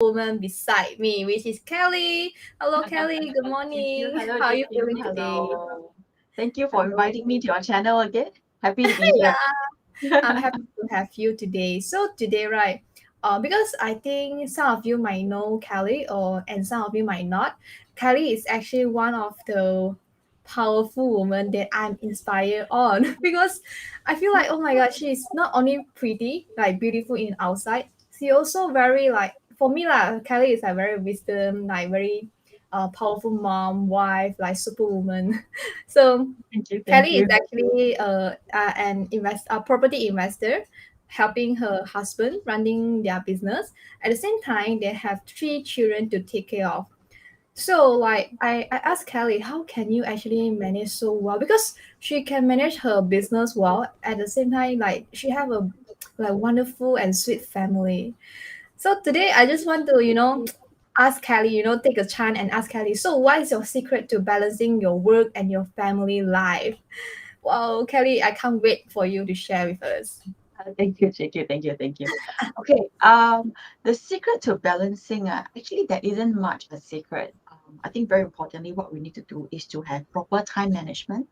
woman beside me, which is Kelly. Hello, Kelly. Good Thank you. morning. Hello, How are you JQ. feeling today? Hello. Thank you for Hello. inviting me to your channel again. Happy to be here. Yeah, I'm happy to have you today. So today, right? Because I think some of you might know Kelly, and some of you might not. Kelly is actually one of the powerful women that I'm inspired on because I feel like oh my god, she's not only pretty, like beautiful in outside. She also very like for me like Kelly is a very wisdom, like very powerful mom, wife, like superwoman. So Thank you. Thank Kelly is you. actually a property investor, helping her husband running their business. At the same time, they have three children to take care of. So, like, I asked Kelly, how can you actually manage so well? Because she can manage her business well. At the same time, like, she have a like wonderful and sweet family. So today, I just want to, ask Kelly, take a chance and ask Kelly. So, what is your secret to balancing your work and your family life? Wow, Kelly, I can't wait for you to share with us. Thank you, JQ. Thank you. Thank you. Okay. The secret to balancing, actually, there isn't much a secret. I think very importantly, what we need to do is to have proper time management.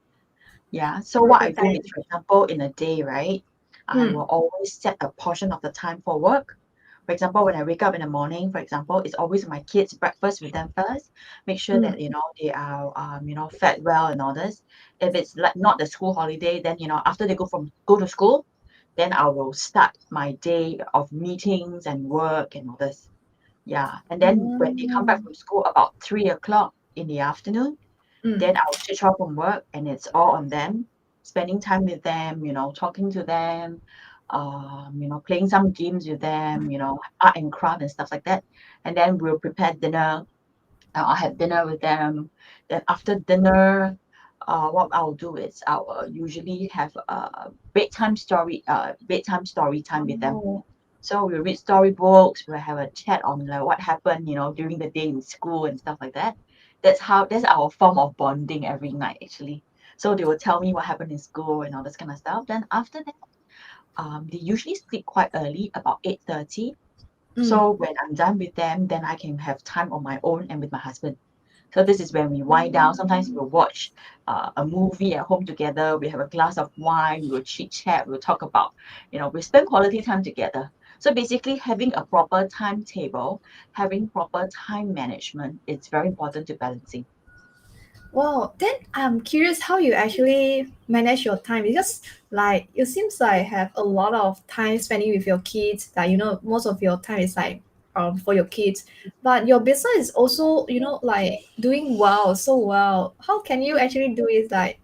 Yeah. So what Proper I do is, time. for example, in a day, right, I Hmm. will always set a portion of the time for work. For example, when I wake up in the morning, for example, it's always my kids' breakfast with them first. Make sure Hmm. that they are fed well and all this. If it's like not the school holiday, then after they go to school, then I will start my day of meetings and work and all this. Yeah, and then when they come back Mm. from school about 3 o'clock in the afternoon, Mm. then I'll switch off from work and it's all on them, spending time with them, talking to them, playing some games with them, art and craft and stuff like that. And then we'll prepare dinner. I'll have dinner with them. Then after dinner, what I'll do is I'll usually have a bedtime story time with them. Oh. So we'll read storybooks, we'll have a chat on like what happened, during the day in school and stuff like that. That's our form of bonding every night actually. So they will tell me what happened in school and all this kind of stuff. Then after that, they usually sleep quite early, about 8:30. Mm. So when I'm done with them, then I can have time on my own and with my husband. So this is when we wind down. Sometimes we'll watch a movie at home together. We have a glass of wine. We'll chit chat. We'll talk about, we spend quality time together. So basically, having a proper timetable, having proper time management, it's very important to balancing. Wow, then I'm curious how you actually manage your time because like it seems like have a lot of time spending with your kids. Like most of your time is like for your kids. But your business is also, like doing well, so well. How can you actually do it like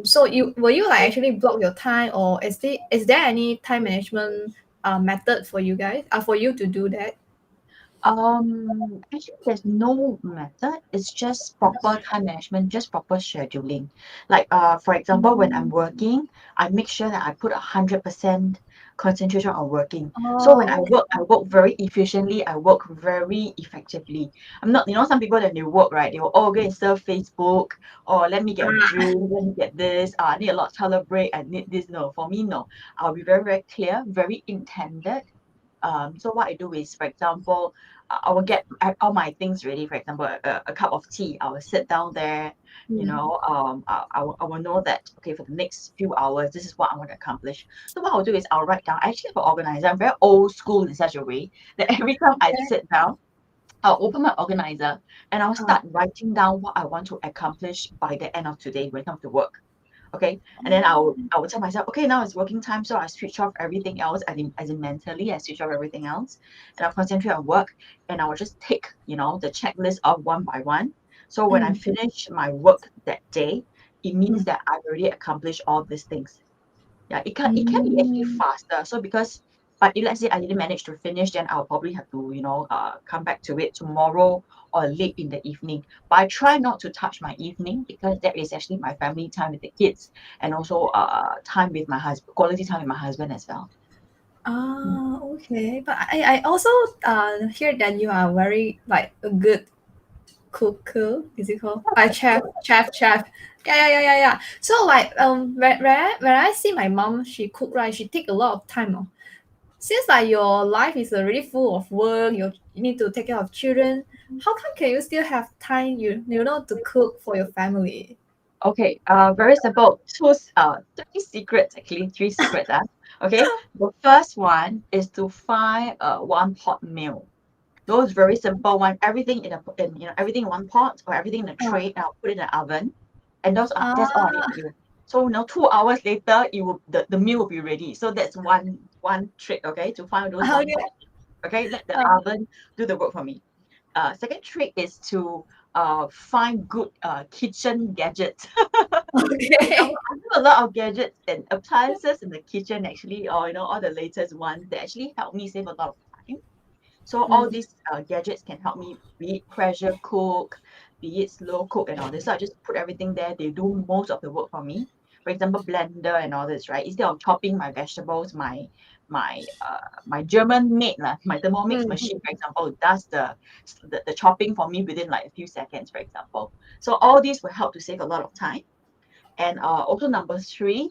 so you will you like actually block your time or is there any time management method for you guys? For you to do that? Actually, there's no method. It's just proper time management, just proper scheduling. Like, for example, when I'm working, I make sure that I put 100% concentration on working. So when Oh, I work very efficiently. I work very effectively. I'm not, some people that they work, right? They will all go and surf Facebook, or let me get a drink, let me get this. I need a lot of toilet break. I need this. No, for me, no. I'll be very, very clear, very intended. So what I do is, for example, I will get all my things ready. For example, a cup of tea. I will sit down there. mm. I will know that okay for the next few hours, this is what I want to accomplish. So what I'll do is I'll write down. I actually have an organizer. I'm very old school in such a way that every time I Okay. sit down, I'll open my organizer and I'll Uh, start writing down what I want to accomplish by the end of today when it comes to work. Okay. And then I will tell myself, okay, now it's working time. So I switch off everything else. As in mentally, I switch off everything else and I'll concentrate on work and I will just tick, the checklist off one by one. So when I mm, finish my work that day, it means mm, that I've already accomplished all these things. Yeah, it can be actually mm. faster. So because but if let's say I didn't manage to finish, then I'll probably have to, come back to it tomorrow or late in the evening. But I try not to touch my evening because that is actually my family time with the kids and also time with my husband, quality time with my husband as well. Mm. Okay. But I also hear that you are very like a good cooker. Is it called? Chef. Yeah. So like when I see my mom, she cook right. She take a lot of time. Oh. Seems like your life is already full of work. you need to take care of children. How come can you still have time to cook for your family? Okay, very simple. Three secrets actually, three secrets. Okay, the first one is to find a one pot meal. Those very simple one. Everything everything in one pot or everything in a Uh, tray. Now put it in an oven, and that's all I ah, do. So 2 hours later, the meal will be ready. So that's one trick. Okay, to find those one okay. pot. Okay, let the Uh, oven do the work for me. Second trick is to find good kitchen gadgets. For okay. example, I have a lot of gadgets and appliances in the kitchen actually, or all the latest ones that actually help me save a lot of time. So all Mm, these gadgets can help me, be it pressure cook, be it slow cook and all this. So I just put everything there. They do most of the work for me. For example, blender and all this, right? Instead of chopping my vegetables, my German made my Thermomix mm, machine, for example, does the chopping for me within like a few seconds, for example. So all these will help to save a lot of time. And also number three,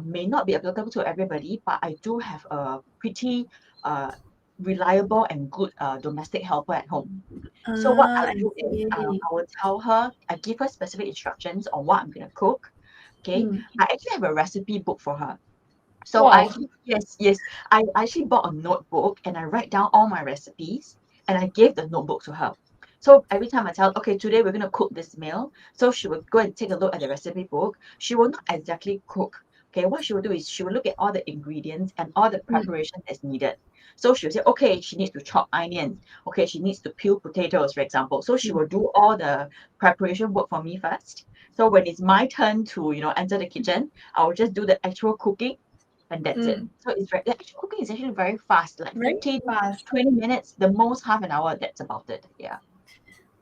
may not be applicable to everybody, but I do have a pretty uh, reliable and good domestic helper at home. So what I I do is see. I will tell her, I give her specific instructions on what I'm gonna cook. Okay, Mm. I actually have a recipe book for her. So I Wow. actually, yes, I actually bought a notebook and I write down all my recipes and I gave the notebook to her. So every time I tell, okay, today we're going to cook this meal. So she will go and take a look at the recipe book. She will not exactly cook. Okay, what she will do is she will look at all the ingredients and all the Mm, preparation that's needed. So she'll say, okay, she needs to chop onions. Okay, she needs to peel potatoes, for example. So she mm, will do all the preparation work for me first. So when it's my turn to, enter the kitchen, I will just do the actual cooking and that's it. mm. So the actual cooking is actually very fast, like Very 15, fast. 20 minutes, the most half an hour, that's about it. Yeah.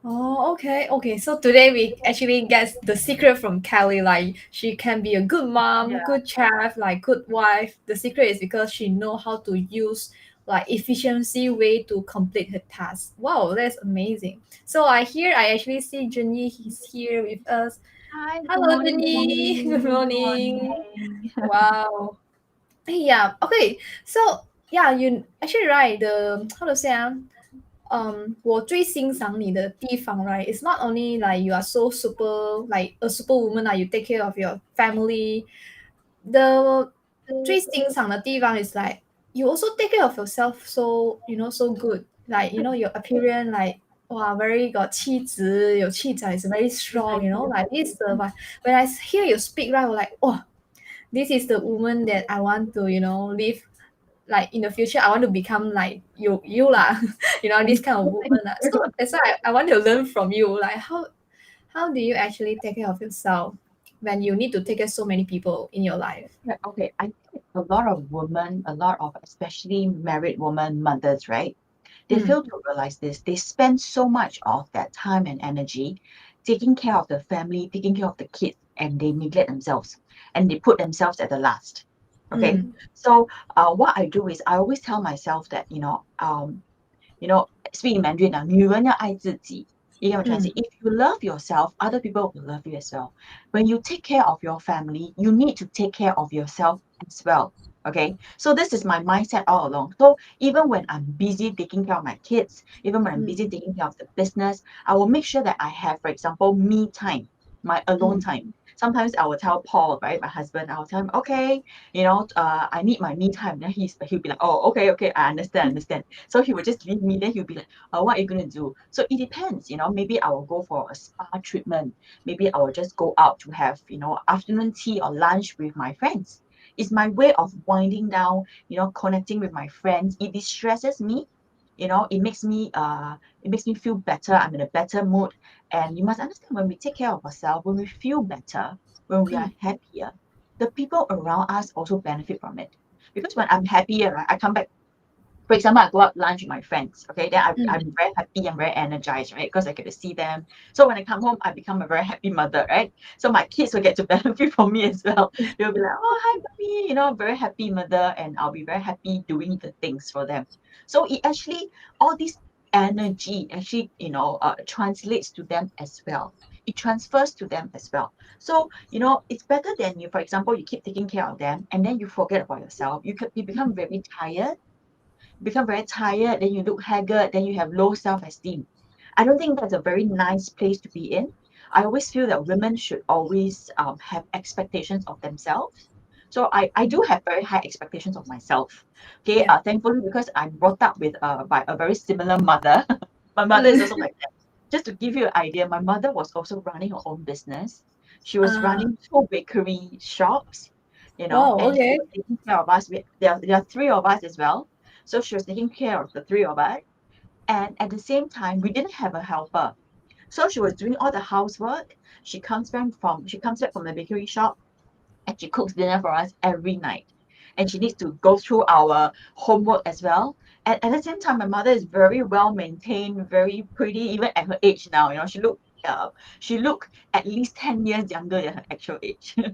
Oh, okay, okay. So today we actually get the secret from Kelly. Like she can be a good mom, Yeah. good chef, like good wife. The secret is because she know how to use like efficiency way to complete her task. Wow, that's amazing. So I actually see Jenny. He's here with us. Hi, good Hello, morning, good Jenny. Good morning, good morning. morning. Wow. Yeah. Okay. So yeah, you actually right. The how to say 我最欣赏你的地方 right it's not only like you are so super like a superwoman like you take care of your family the 最欣赏的地方 is like you also take care of yourself so so good like your appearance like wow very got 气质有气质 is very strong Thank you. like this but when I hear you speak right I'm like oh this is the woman that I want to live like in the future I want to become like you lah this Thank kind of you. Thank woman lah. you. So that's why I want to learn from you like how do you actually take care of yourself when you need to take care of so many people in your life. Yeah, okay. I think a lot of women, a lot of especially married women, mothers, right? They Mm, fail to realize this. They spend so much of their time and energy taking care of the family, taking care of the kids, and they neglect themselves and they put themselves at the last. Okay. mm, So what I do is I always tell myself that, speak in Mandarin 女人要爱自己. You get what I'm trying to say? mm, If you love yourself, other people will love you as well. When you take care of your family, you need to take care of yourself as well. Okay. So this is my mindset all along. So even when I'm busy taking care of my kids, even when I'm mm, busy taking care of the business, I will make sure that I have, for example, me time, my alone mm, time. Sometimes I will tell Paul, right, my husband, I will tell him, okay, I need my me time. Then he'll be like, oh, okay, okay, I understand, understand. So he would just leave me. Then he'll be like, what are you gonna do? So it depends, maybe I will go for a spa treatment. Maybe I will just go out to have, afternoon tea or lunch with my friends. It's my way of winding down, connecting with my friends. It distresses me. It makes me feel better. I'm in a better mood. And you must understand when we take care of ourselves, when we feel better, when we are mm, happier, the people around us also benefit from it. Because when I'm happier, right, I come back. For example, I go out lunch with my friends. Okay, then mm. I'm very happy. I'm very energized, right? Because I get to see them. So when I come home, I become a very happy mother, right? So my kids will get to benefit from me as well. They'll be like, "Oh, hi, mommy," very happy mother, and I'll be very happy doing the things for them. So it actually, all this energy actually, translates to them as well. It transfers to them as well. So, it's better than you, for example, you keep taking care of them and then you forget about yourself. You become very tired, become very tired, then you look haggard, then you have low self-esteem. I don't think that's a very nice place to be in. I always feel that women should always have expectations of themselves. So I do have very high expectations of myself. Okay, Yeah. thankfully because I'm brought up with by a very similar mother. My mother is Mm. also like that. Just to give you an idea, my mother was also running her own business. She was Uh, running two bakery shops, wow. and she Okay. was taking care of us. There are three of us as well. So she was taking care of the three of us. And at the same time, we didn't have a helper. So she was doing all the housework. She comes back from the bakery shop and she cooks dinner for us every night. And she needs to go through our homework as well. And at the same time, my mother is very well maintained, very pretty, even at her age now. She look at least 10 years younger than her actual age. Yeah.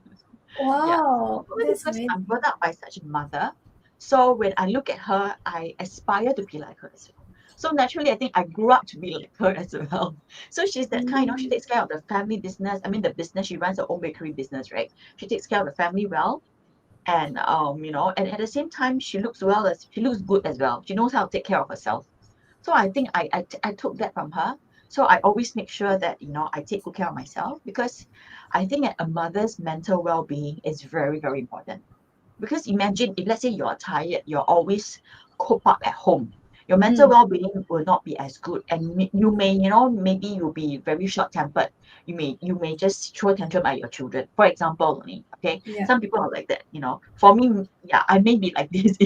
Wow. Probably That's because amazing. I'm brought up by such a mother. So when I look at her, I aspire to be like her as well. So naturally, I think I grew up to be like her as well. So she's that kind, she Mm. takes care of the family business. I mean, the business, she runs her own bakery business, right? She takes care of the family well. And at the same time, she looks good as well. She knows how to take care of herself. So I think I took that from her. So I always make sure that, I take good care of myself because I think that a mother's mental well-being is very, very important. Because imagine if let's say you're tired, you're always cooped up at home. Your mental Mm. well-being will not be as good, and you may, maybe you'll be very short-tempered. You may just throw tantrum at your children. For example, only okay, Yeah. some people are like that. For me, yeah, I may be like this.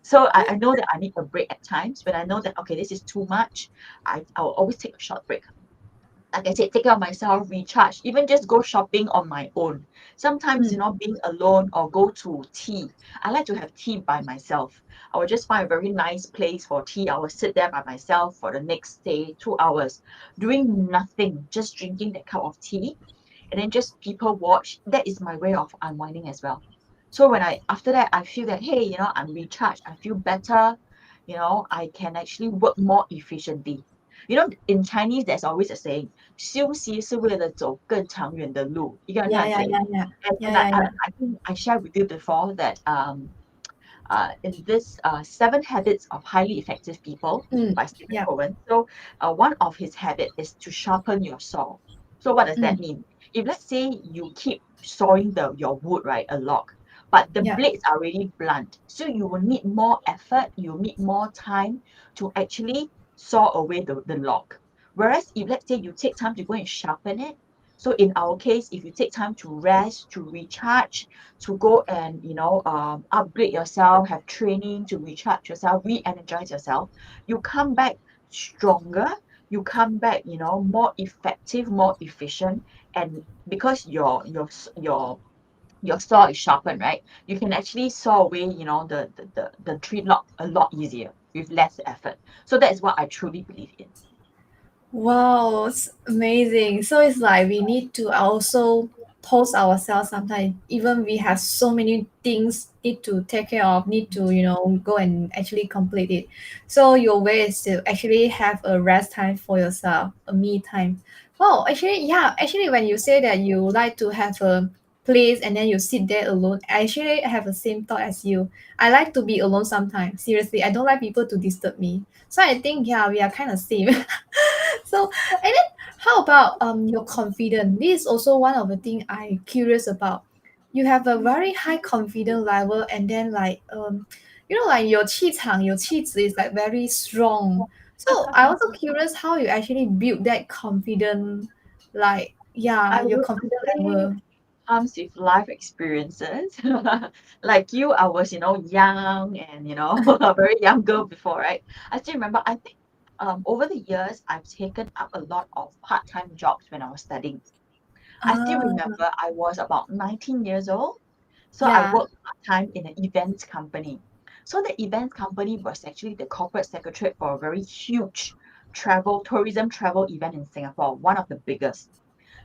So I know that I need a break at times. When I know that okay, this is too much, I'll always take a short break. Like I said, take care of myself, recharge, even just go shopping on my own. Sometimes, Mm. being alone or go to tea. I like to have tea by myself. I will just find a very nice place for tea. I will sit there by myself for the next day, 2 hours, doing nothing, just drinking that cup of tea, and then just people watch. That is my way of unwinding as well. So after that, I feel that, hey, I'm recharged. I feel better. I can actually work more efficiently. In Chinese, there's always a saying, 休息是为了走更长远的路. You get what I'm Yeah. trying to Yeah. say? Yeah. Yeah. And Yeah. I, Yeah. I, Yeah. I think I shared with you before that in this Seven Habits of Highly Effective People Mm. by Stephen Yeah. Cohen. So one of his habits is to sharpen your saw. So what does that Mm. mean? If let's say you keep sawing your wood, right, a log, but the Yeah. blades are really blunt, so you will need more effort, you need more time to actually saw away the log. Whereas if let's say you take time to go and sharpen it, so in our case, if you take time to rest, to recharge, to go and upgrade yourself, have training to recharge yourself, re-energize yourself, you come back stronger, you come back more effective, more efficient, and because your saw is sharpened, right, you can actually saw away the tree log a lot easier with less effort. So that is what I truly believe in. Wow, it's amazing. So it's like we need to also post ourselves sometimes, even we have so many things need to take care of, need to, go and actually complete it. So your way is to actually have a rest time for yourself, a me time. Wow, actually, yeah, actually when you say that you like to have a place and then you sit there alone, I actually have the same thought as you. I like to be alone sometimes. Seriously, I don't like people to disturb me. So I think yeah, we are kind of same. So, and then how about your confidence? This is also one of the thing I curious about. You have a very high confidence level, and then like like your 气场, your 气质 is like very strong. So I also curious how you actually build that confidence, like yeah, I your would confidence say level. comes with life experiences. Like you, I was, young and, a very young girl before, right? I still remember, I think over the years, I've taken up a lot of part-time jobs when I was studying. I still Ah, remember I was about 19 years old. So I yeah, worked part-time in an events company. So the events company was actually the corporate secretary for a very huge tourism travel event in Singapore, one of the biggest.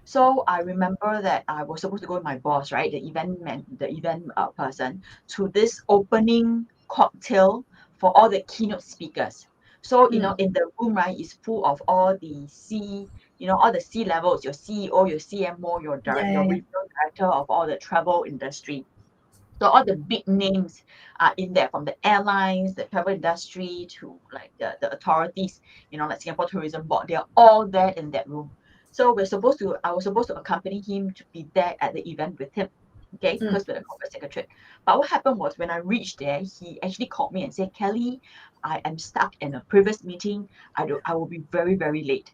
So I remember that I was supposed to go with my boss, right, the event person, to this opening cocktail for all the keynote speakers. So mm, in the room, right, is full of all the C levels, your CEO, your CMO, yeah, your yeah, yeah. regional director of all the travel industry. So all the big names are in there, from the airlines, the travel industry, to like the authorities, like Singapore Tourism Board. They are all there in that room. So I was supposed to accompany him to be there at the event with him. Okay, mm, because we're the corporate secretary. But what happened was when I reached there, he actually called me and said, Kelly, I am stuck in a previous meeting. I will be very, very late.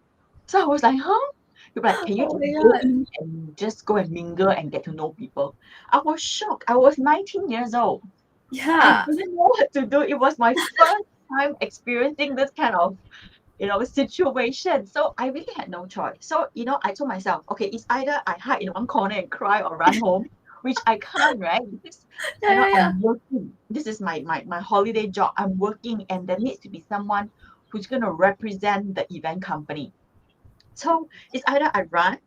So I was like, huh? You're like, can you oh just my go god. in and just go and mingle and get to know people? I was shocked. I was 19 years old. I Yeah. didn't know what to do. It was my first time experiencing this kind of, situation. So I really had no choice. So, I told myself, okay, it's either I hide in one corner and cry or run home, which I can't, right? Because, Yeah, yeah, yeah. I'm working. This is my holiday job. I'm working, and there needs to be someone who's going to represent the event company. So it's either I run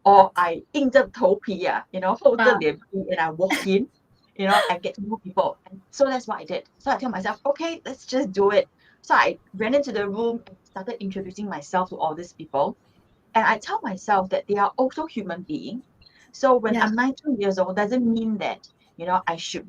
or I 硬着头皮 Ah, 厚着脸皮 and I walk in, and get to know people. And so that's what I did. So I tell myself, okay, let's just do it. So I ran into the room and started introducing myself to all these people. And I tell myself that they are also human beings. So when yeah, I'm 19 years old, doesn't mean that, I should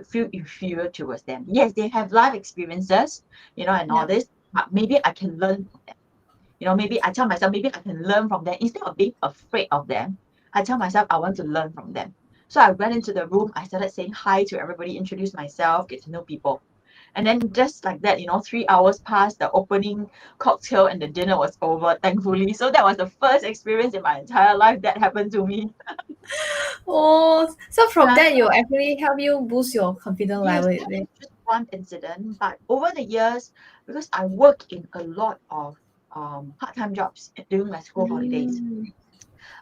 feel inferior towards them. Yes, they have life experiences, and yeah. all this, but maybe I can learn from them. Maybe I tell myself, maybe I can learn from them instead of being afraid of them. I tell myself I want to learn from them. So I went into the room, I started saying hi to everybody, introduce myself, get to know people. And then just like that, 3 hours passed, the opening cocktail and the dinner was over, thankfully. So that was the first experience in my entire life that happened to me. Oh, so from Yeah. that you actually help you boost your confidence Yes, level, is that it? was just one incident. But over the years, because I work in a lot of part-time jobs during my school holidays,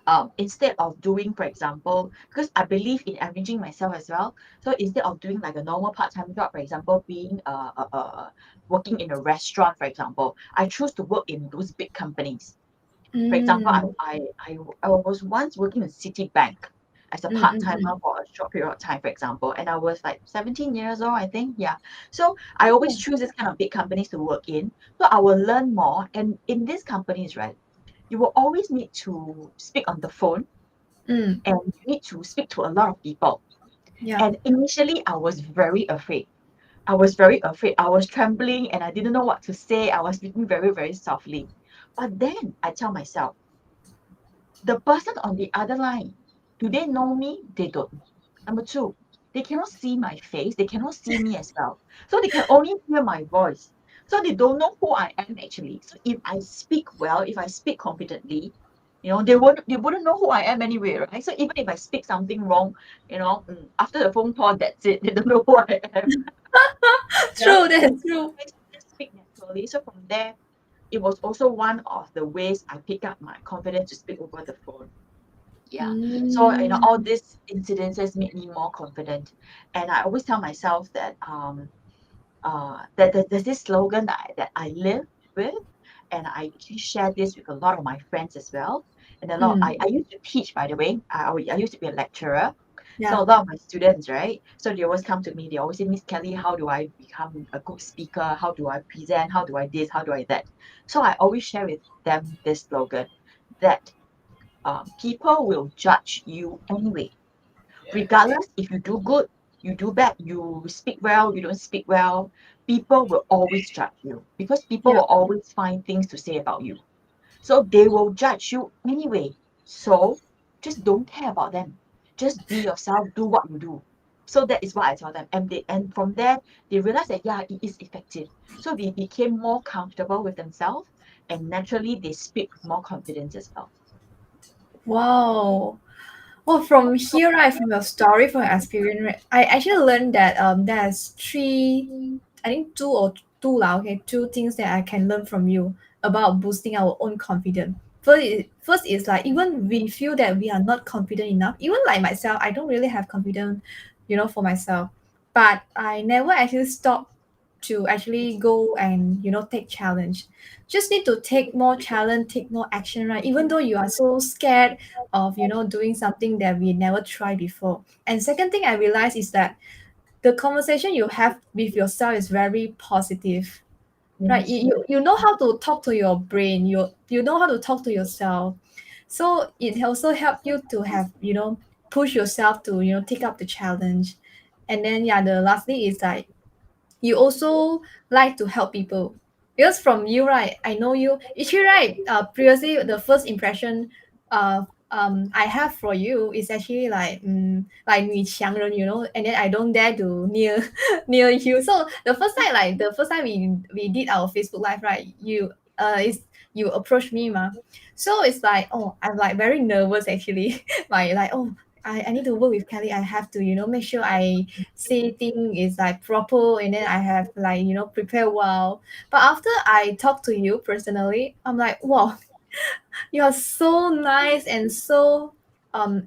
Mm, instead of doing, for example, because I believe in enriching myself as well. So instead of doing like a normal part-time job, for example, being working in a restaurant, for example, I choose to work in those big companies. For example, mm, I was once working in Citibank as a mm. part-timer for a short period of time, for example, and I was like 17 years old, I think. Yeah. So I always Oh, choose this kind of big companies to work in. So I will learn more. And in these companies, right, you will always need to speak on the phone mm, and you need to speak to a lot of people. yeah, And initially, I was very afraid. I was very afraid. I was trembling and I didn't know what to say. I was speaking very, very softly. But then I tell myself, the person on the other line, do they know me? They don't. Number two, they cannot see my face. They cannot see me as well. So they can only hear my voice. So they don't know who I am actually. So if I speak well, if I speak confidently, they wouldn't know who I am anyway, right? So even if I speak something wrong, after the phone call, that's it. They don't know who I am. true, So that's true. I just speak naturally. So from there, it was also one of the ways I pick up my confidence to speak over the phone. Yeah. So, Mm, all these incidences made me more confident. And I always tell myself that there's this slogan that I live with, and I actually share this with a lot of my friends as well. And mm, I used to teach, by the way. I used to be a lecturer. So yeah, a lot of my students, right? So they always come to me. They always say, Miss Kelly, how do I become a good speaker? How do I present? How do I this? How do I that? So I always share with them this slogan that people will judge you anyway, regardless if you do good, you do bad, you speak well, you don't speak well. People will always judge you because people yeah. will always find things to say about you. So they will judge you anyway. So just don't care about them. Just be yourself, do what you do. So that is what I tell them. And from there, they realize that yeah, it is effective. So they became more comfortable with themselves and naturally they speak with more confidence as well. Wow. Well, from here, right, from your story, from your experience, right, I actually learned that there's three, I think two or two lah, okay, two things that I can learn from you about boosting our own confidence. First is like even we feel that we are not confident enough. Even like myself, I don't really have confidence, for myself. But I never actually stop to actually go and take challenge. Just need to take more challenge, take more action, right? Even though you are so scared of doing something that we never tried before. And second thing I realized is that the conversation you have with yourself is very positive, right? you, Yes. you you know how to talk to your brain, you know how to talk to yourself. So it also help you to have push yourself to take up the challenge. And then yeah, the lastly is like you also like to help people, because from you, right, I know you actually, right, previously the first impression I have for you is actually like 女强人, and then I don't dare to near near you. So the first time we did our Facebook live, right, you is you approached me, ma. So it's like, oh, I'm like very nervous actually. Like, oh, I need to work with Kelly. I have to, make sure I say thing is like proper, and then I have like, prepare well. But after I talk to you personally, I'm like, wow, you are so nice and so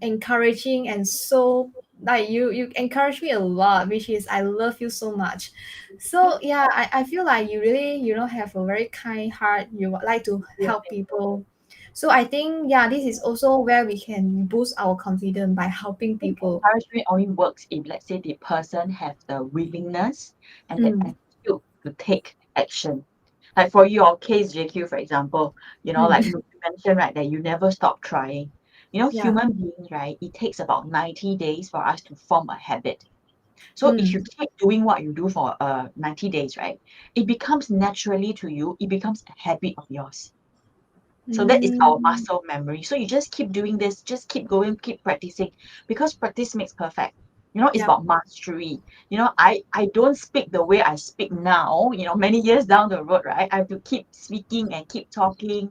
encouraging, and so like you encourage me a lot, which is I love you so much. So yeah, I feel like you really, have a very kind heart. You would like to Yeah. help people. So I think, yeah, this is also where we can boost our confidence by helping I think people. encouragement only works if, let's say, the person have the willingness and the Mm, attitude to take action. Like for your case, JQ, for example, like mm, you mentioned, right, that you never stop trying. yeah. Human beings, right, it takes about 90 days for us to form a habit. So if you Mm, keep doing what you do for 90 days, right, it becomes naturally to you, it becomes a habit of yours. So that is our mm, muscle memory. So you just keep doing this, just keep going, keep practicing, because practice makes perfect. It's yeah. about mastery. I don't speak the way I speak now, many years down the road, right? I have to keep speaking and keep talking,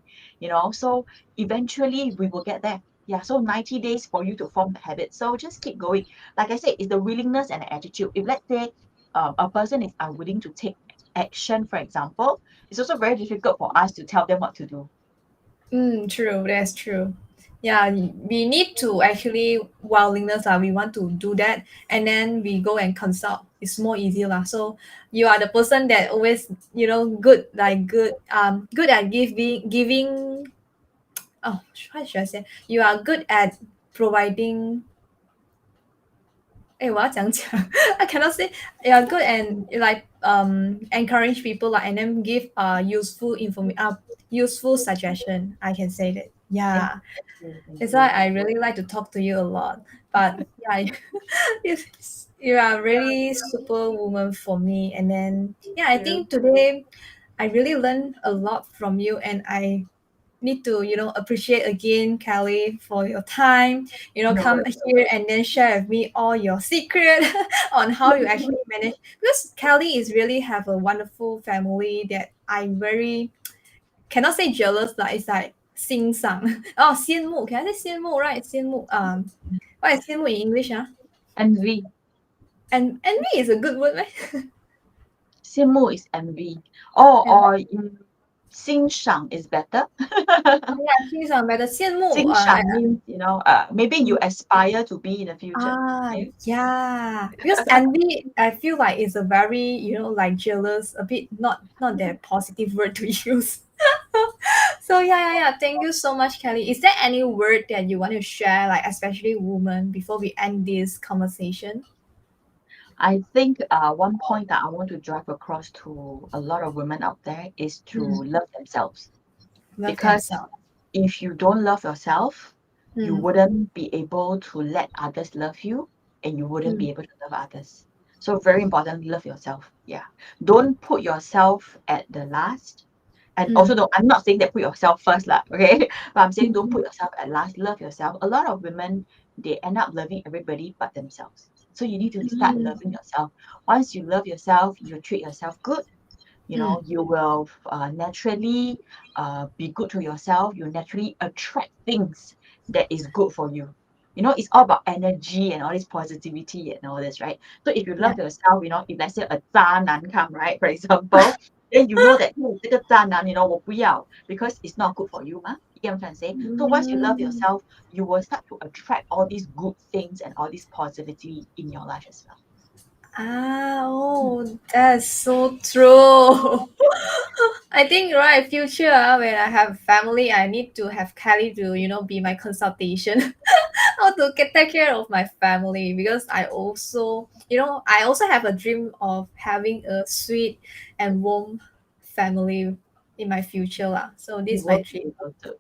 so eventually we will get there. Yeah, so 90 days for you to form the habit. So just keep going. Like I said, it's the willingness and the attitude. If let's say a person is unwilling to take action, for example, it's also very difficult for us to tell them what to do. True, that's true. Yeah, we need to actually willingness lah. We want to do that, and then we go and consult. It's more easier lah. So you are the person that always, good, like good at giving. Oh, what should I say? You are good at providing. 我要讲讲 I cannot say. Yeah, good and like encourage people like, and then give useful useful suggestion. I can say that. Thank Yeah, you. Thank that's why you. I really like to talk to you a lot. But yeah, you are really super woman for me. And then yeah, I You. think today I really learned a lot from you, and I need to, appreciate again, Kelly, for your time, No come worries. here and then share with me all your secret on how you actually manage, because Kelly is really have a wonderful family that I very cannot say jealous, like it's like 欣赏 oh 羡慕, can I say 羡慕, right? 羡慕, what is 羡慕 in English, Envy. and envy is a good word, right? Simu is envy. Or And Xing Shang is better. yeah, 欣赏 better 羡慕 Xing Shang means, maybe you aspire to be in the future. Okay? Yeah, because envy, I feel like it's a very, like jealous, a bit not that positive word to use. So yeah. Thank you so much, Kelly. Is there any word that you want to share, like especially women, before we end this conversation? I think one point that I want to drive across to a lot of women out there is to Mm, love themselves. love Because themselves. if you don't love yourself, you Mm, wouldn't be able to let others love you, and you wouldn't mm, be able to love others. So very important, love yourself. Yeah. Don't put yourself at the last. And mm, also don't, I'm not saying that put yourself first, lah, okay? But I'm saying don't mm, put yourself at last, love yourself. A lot of women, they end up loving everybody but themselves. So you need to start mm, loving yourself. Once you love yourself, you treat yourself good, mm. you will naturally be good to yourself. You naturally attract things that is good for you. It's all about energy and all this positivity and all this, right? So if you Yeah. love yourself, if let's say a 渣男 come, right, for example, then you know that, oh, 这个渣男, 我不要, because it's not good for you, you get what I'm trying to say? So once you love Mm. yourself, you will start to attract all these good things and all this positivity in your life as well. Oh, that's so true. I think right future, when I have family, I need to have Kelly to, be my consultation. How to take care of my family, because I also have a dream of having a sweet and warm family in my future lah. So You this is my will be dream. able to.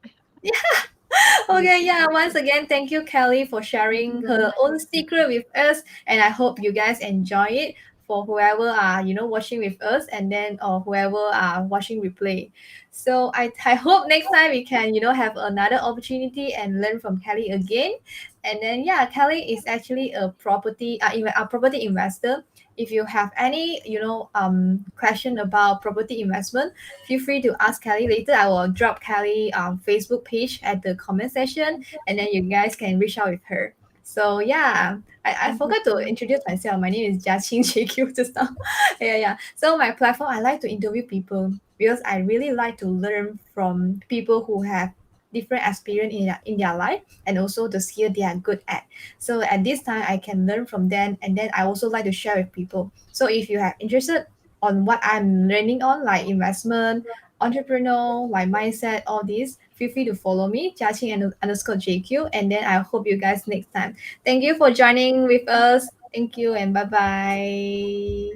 Okay, yeah, once again, thank you, Kelly, for sharing her own secret with us. And I hope you guys enjoy it for whoever are, watching with us and then or whoever are watching replay. So I hope next time we can, have another opportunity and learn from Kelly again. And then yeah, Kelly is actually a property investor. If you have any, question about property investment, feel free to ask Kelly later. I will drop Kelly Facebook page at the comment section, and then you guys can reach out with her. So yeah, I forgot to introduce myself. My name is Jiaqing JQ just now. Yeah. So my platform, I like to interview people because I really like to learn from people who have different experience in their life and also the skill they are good at. So at this time I can learn from them, and then I also like to share with people. So if you have interested on what I'm learning on, like investment, entrepreneur, like mindset, all these, feel free to follow me, Jiaqing underscore JQ, and then I hope you guys next time. Thank you for joining with us. Thank you and bye bye.